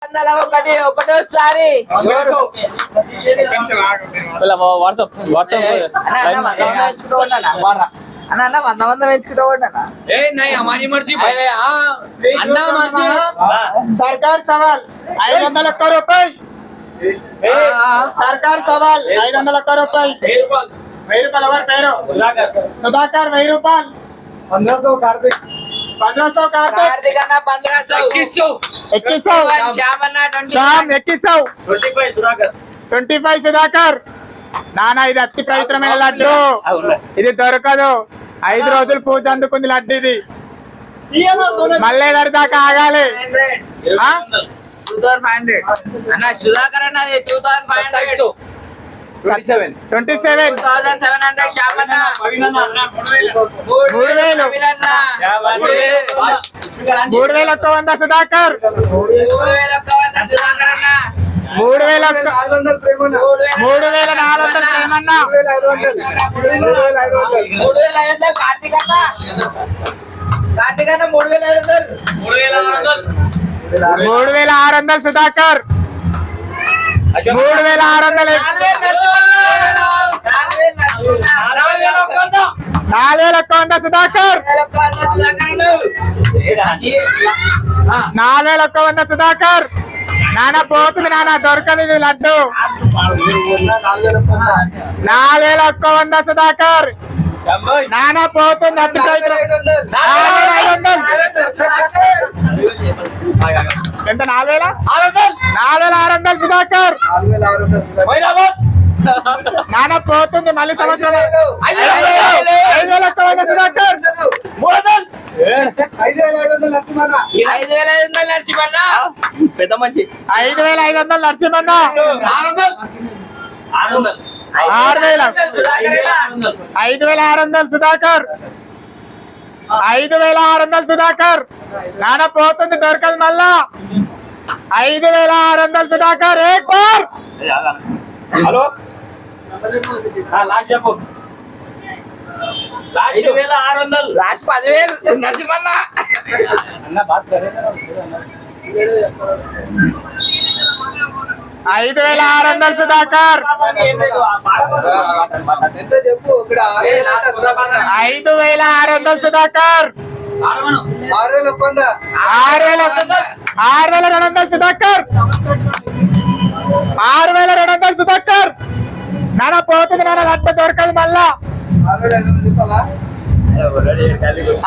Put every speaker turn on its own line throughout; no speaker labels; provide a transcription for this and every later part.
601 ఒకటోసారి అన్న 100 పెంచుకుంటూ
सरकार सवाल 501 रुपये सरकार सवाल 501 रुपये 1000 रुपये पेरो सुधाकर 1000 रुपये 1500 कार्तिक 1500 कार्तिक
1500
2100 श्याम 2100 25 सुधाकर నానా ఇది అతి పవిత్రమైన లడ్డు ఇది దొరకదు 5 రోజులు పూజ అందుకుంది లడ్డు ఇది మళ్ళీ దాకా ఆగాలి
2500 అన్న సుధాకర్ అన్నది 2500
27
2700 శ్యామన్న
3000 సుధాకర్
3000 సుధాకర్ అన్న
3400 ప్రేమన్న
3500 కార్తీక్ అన్న
3600 సుధాకర్ 3600 4000 సుధాకర్ 4000 సుధాకర్ నానా పోతుంది నానా దొరకదు ఇది లడ్డు 4000 సుధాకర్ నానా పోతుంది అతి ఎంత 4600 సుధాకర్ నానా పోతుంది మళ్ళీ సంవత్సరం 5100 సుధాకర్
5500 నరసింహన్న పెద్ద మంచి
5500 నరసింహన్న 5600 సుధాకర్ 5600 సుధాకర్ నాన్న పోతుంది దొరకదు మళ్ళా 5600 సుధాకర్ ఏక్ బార్
హలో లాస్ట్ చెప్పు 5600
లాస్ట్ 10000 నరసింహన్న
అన్న బాత్ करे
5600 సుధాకర్ 5600 సుధాకర్ 6200 సుధాకర్ 6200 సుధాకర్ నాన్న పోతుంది నాన్న లడ్డు దొరకదు మళ్ళా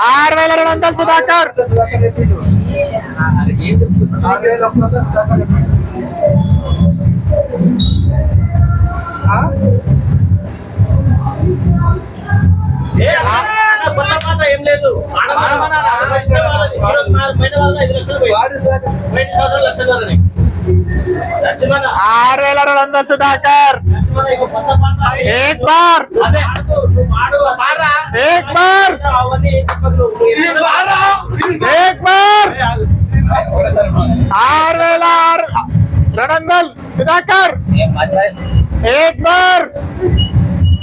6200 సుధాకర్ 6200 సుధాకర్ ఏక్ బార్ 6200 సుధాకర్ ఏక్ బార్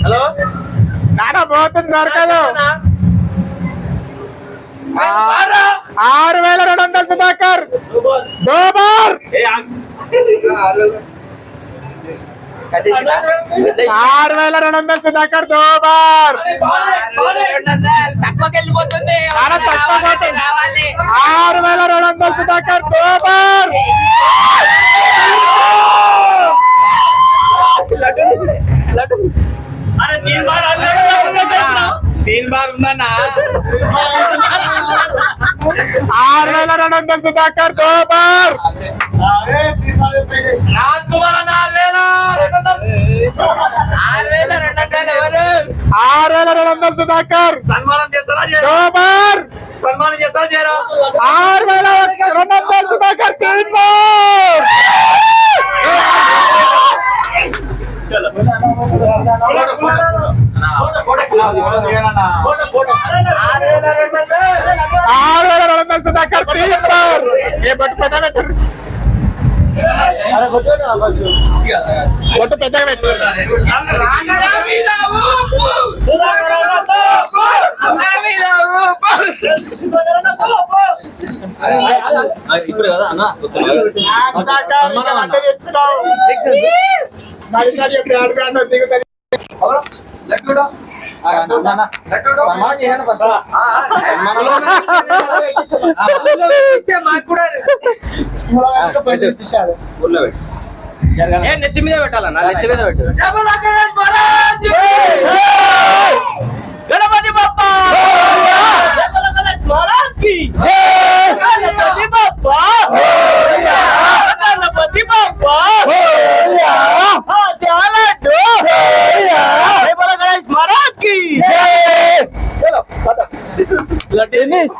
హలో
నాన్న పోతుంది దొరకదు 6200 సుధాకర్ దో బార్ 6200 సుధాకర్ దో బార్
తక్కువకి వెళ్ళిపోతుంది
6200 సుధాకర్ దో బార్
3 बार ఉందన్న
6200 సుధాకర్ దో బార్
రాజ్ కుమార్ అన్న
6200 సుధాకర్
సన్మానం చేస్తారా
దో బార్
సన్మానం చేస్తారా చేయరా
6200 సుధాకర్ 3 బార్
చలో
6200 సుధాకర్ 3 బార్ ఏ బట్ పద కొట్టు పెద్దగా పెట్టు.
అన్నా మీద ఊపు. అన్నా మీద ఊపు.
ఇప్పుడు కదా అన్న
సుధాకర్ ఇంకా వంట చేస్తున్నావు. మరి సార్ చెప్పి ఆడు బ్యాండ్ దిగుతుంది.
మాకు కూడా
పైసలు ఇచ్చేసాడు.
నెత్తి మీద పెట్టాలన్నా నెత్తి మీద పెట్టు
జబలా గణేష్ మహారాజ్
గణపతి బప్పా గణపతి మహారాజ్ కి గణపతి బప్పా గణపతి బప్పా గణేష్ మహారాజ్ కి చలో టెన్నిస్